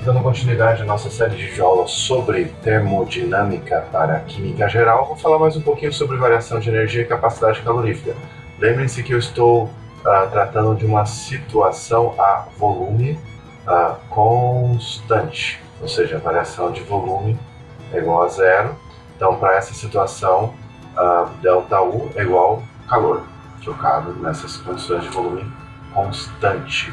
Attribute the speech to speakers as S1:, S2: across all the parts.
S1: Dando continuidade à nossa série de aulas sobre termodinâmica para química geral, vou falar mais um pouquinho sobre variação de energia e capacidade calorífica. Lembrem-se que eu estou tratando de uma situação a volume constante, ou seja, a variação de volume é igual a zero. Então, para essa situação, ΔU é igual a calor, trocado nessas condições de volume constante.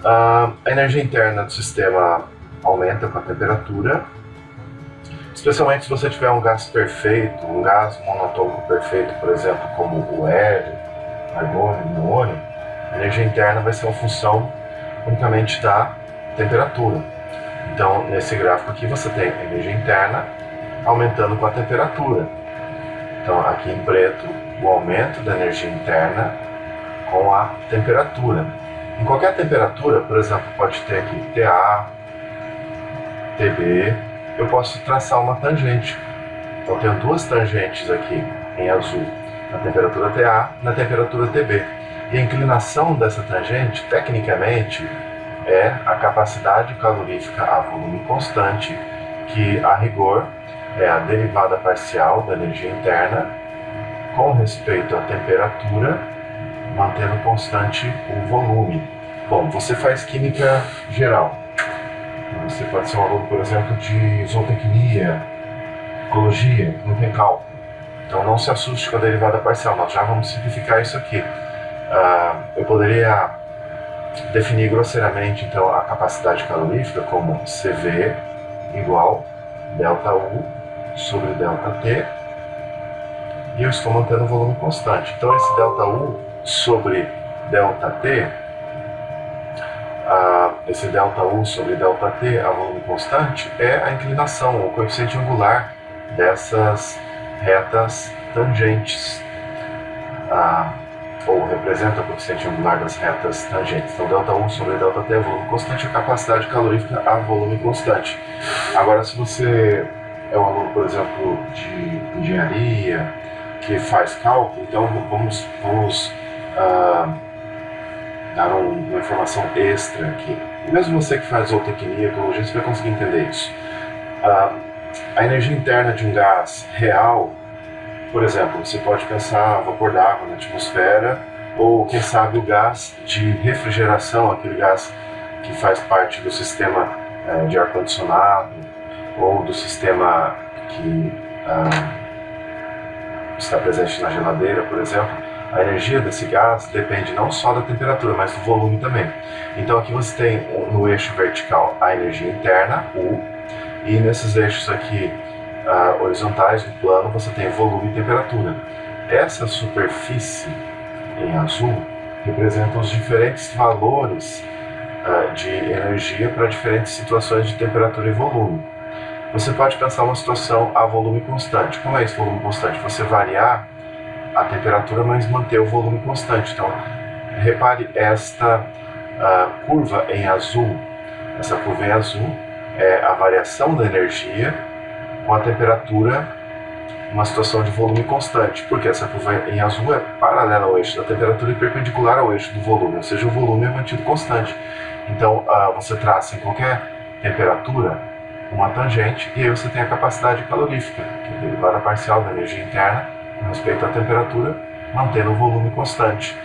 S1: A energia interna do sistema aumenta com a temperatura, especialmente se você tiver um gás perfeito, um gás monatômico perfeito, por exemplo, como o hélio, argônio, neônio. A energia interna vai ser uma função unicamente da temperatura. Então, nesse gráfico aqui você tem a energia interna aumentando com a temperatura. Então, aqui em preto, o aumento da energia interna com a temperatura. Em qualquer temperatura, por exemplo, pode ter aqui TA, TB, eu posso traçar uma tangente. Então, eu tenho duas tangentes aqui em azul, na temperatura TA e na temperatura TB. E a inclinação dessa tangente, tecnicamente, é a capacidade calorífica a volume constante, que, a rigor, é a derivada parcial da energia interna com respeito à temperatura, mantendo constante o volume. Bom, você faz química geral. Você pode ser um aluno, por exemplo, de zootecnia, ecologia, não tem cálculo. Então não se assuste com a derivada parcial, nós já vamos simplificar isso aqui. Eu poderia definir grosseiramente então a capacidade calorífica como CV igual ΔU sobre ΔT, e eu estou mantendo o volume constante. Então esse ΔU sobre ΔT, esse ΔU sobre ΔT a volume constante é a inclinação, o coeficiente angular dessas retas tangentes, ou representa o coeficiente angular das retas tangentes. Então ΔU sobre ΔT é volume constante, a capacidade calorífica a volume constante. Agora, se você é um aluno, por exemplo, de engenharia, que faz cálculo, então vamos dar uma informação extra aqui. E mesmo você que faz zootecnia, ecologia, você vai conseguir entender isso. A energia interna de um gás real, por exemplo, você pode pensar vapor d'água na atmosfera, ou quem sabe o gás de refrigeração, aquele gás que faz parte do sistema de ar-condicionado, ou do sistema que está presente na geladeira, por exemplo. A energia desse gás depende não só da temperatura, mas do volume também. Então aqui você tem no eixo vertical a energia interna, U, e nesses eixos aqui horizontais do plano você tem volume e temperatura. Essa superfície em azul representa os diferentes valores de energia para diferentes situações de temperatura e volume. Você pode pensar uma situação a volume constante. Como é esse volume constante? Você variar a temperatura, mas manter o volume constante. Então, repare esta curva em azul. Essa curva em azul é a variação da energia com a temperatura, uma situação de volume constante, porque essa curva em azul é paralela ao eixo da temperatura e perpendicular ao eixo do volume, ou seja, o volume é mantido constante. Então, você traça em qualquer temperatura uma tangente, e aí você tem a capacidade calorífica, que é a derivada parcial da energia interna com respeito à temperatura, mantendo o volume constante.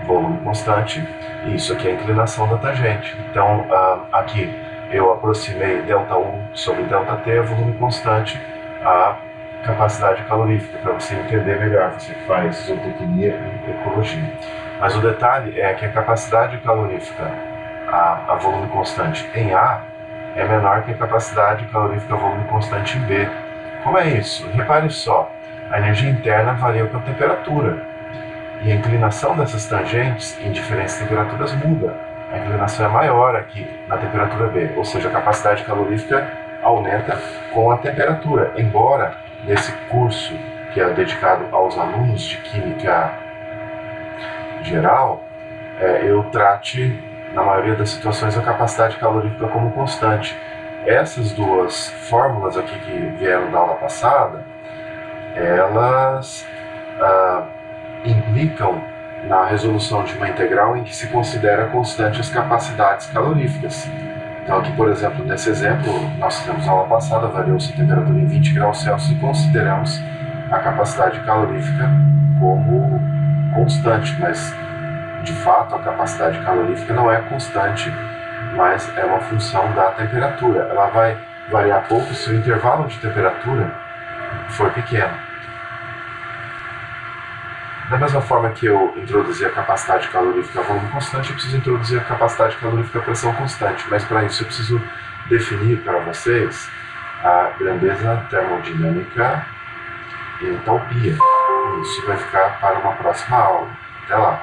S1: Volume constante, e isso aqui é a inclinação da tangente. Então, aqui eu aproximei ΔU sobre ΔT, volume constante, a capacidade calorífica, para você entender melhor, você que faz zootecnia e ecologia. Mas o detalhe é que a capacidade calorífica a volume constante em A é menor que a capacidade calorífica a volume constante em B. Como é isso? Repare só, a energia interna varia com a temperatura, e a inclinação dessas tangentes em diferentes temperaturas muda. A inclinação é maior aqui na temperatura B, ou seja, a capacidade calorífica aumenta com a temperatura, embora nesse curso que é dedicado aos alunos de química geral, eu trate, na maioria das situações, a capacidade calorífica como constante. Essas duas fórmulas aqui que vieram da aula passada, elas implicam na resolução de uma integral em que se considera constante as capacidades caloríficas. Então aqui, por exemplo, nesse exemplo, nós fizemos na aula passada, variou-se a temperatura em 20 graus Celsius e consideramos a capacidade calorífica como constante, mas de fato a capacidade calorífica não é constante, mas é uma função da temperatura. Ela vai variar pouco se o intervalo de temperatura for pequeno. Da mesma forma que eu introduzi a capacidade calorífica a volume constante, eu preciso introduzir a capacidade calorífica a pressão constante, mas para isso eu preciso definir para vocês a grandeza termodinâmica e entalpia. Isso vai ficar para uma próxima aula. Até lá!